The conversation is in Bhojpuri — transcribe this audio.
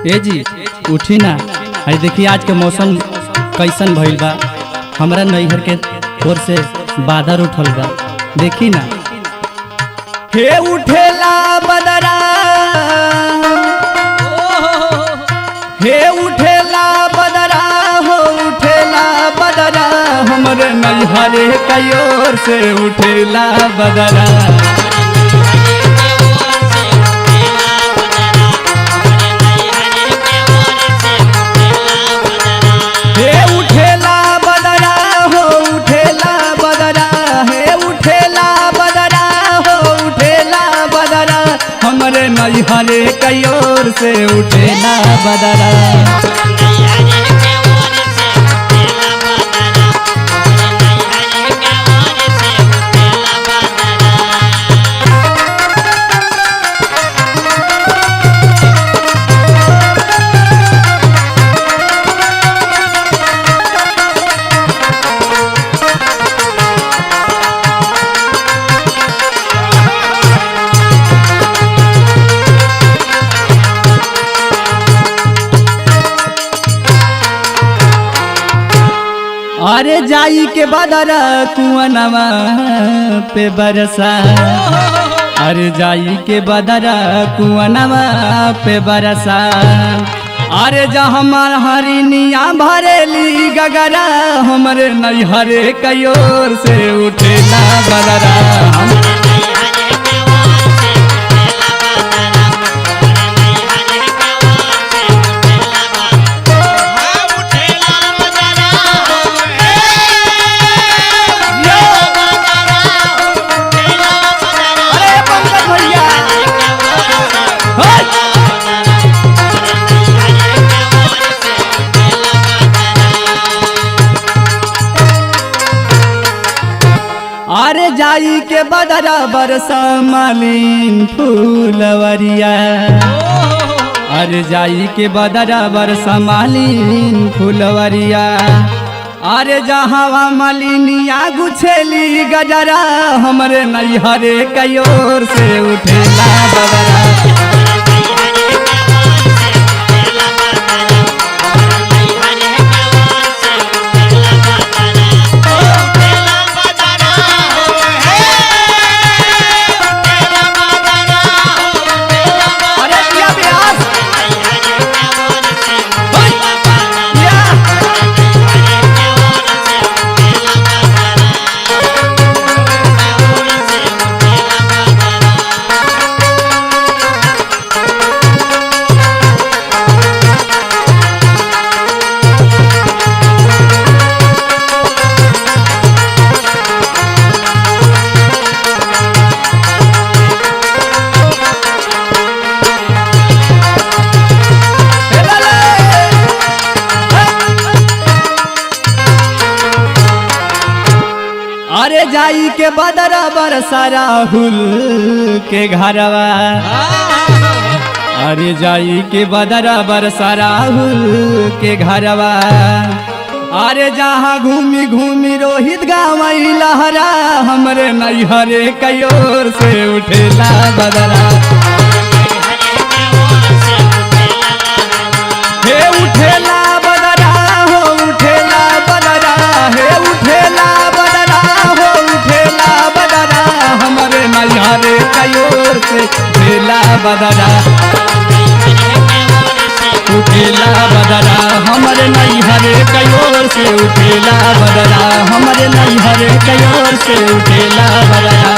ए जी उठी ना। अरे देखिए आज के मौसम कैसन भइल बा। हमरा नैहर के ओर से बादर उठल बा, देखी ना। हे उठेला बदरा, हे उठेला बदरा, हो उठेला बदरा, हमरे नैहर के ओर से उठेला बदरा। नैहरे की ओर से उठेला बदरा। अरे जाई के बदरा कुआनवा पे बरसा, अरे जाई के बदरा कुआनवा पे बरसा। अरे जा हमार हरिनिया भरेली गगरा, हमरे नैहरे की ओर से उठेला बदरा। अरे जाई के बदरा बरसा मालिन फूलवरिया, अरे जाई के बदरा बरसा मालिन फूलवरिया। अरे जहाँ मालिनिया गुछेली गजरा, हमरे नैहरे की ओर से उठेला बदरा। अरे जाई के बदरा बरसा राहुल के घरवा, अरे जाई के बदरा बरसा राहुल के घरवा। अरे जहाँ घूमी घूमी रोहित गावई लहरा, हमरे नैहरे की ओर से उठेला बदरा। हे उठेला बदरा, हो उठेला बदरा, हे उठेला बदरा, हो उठेला बदरा, हमरे नैहरे की ओर से उठेला बदरा। उठेला बदरा हमरे नैहरे की ओर से उठेला बदरा, हमरे नैहरे की ओर से उठेला बदरा।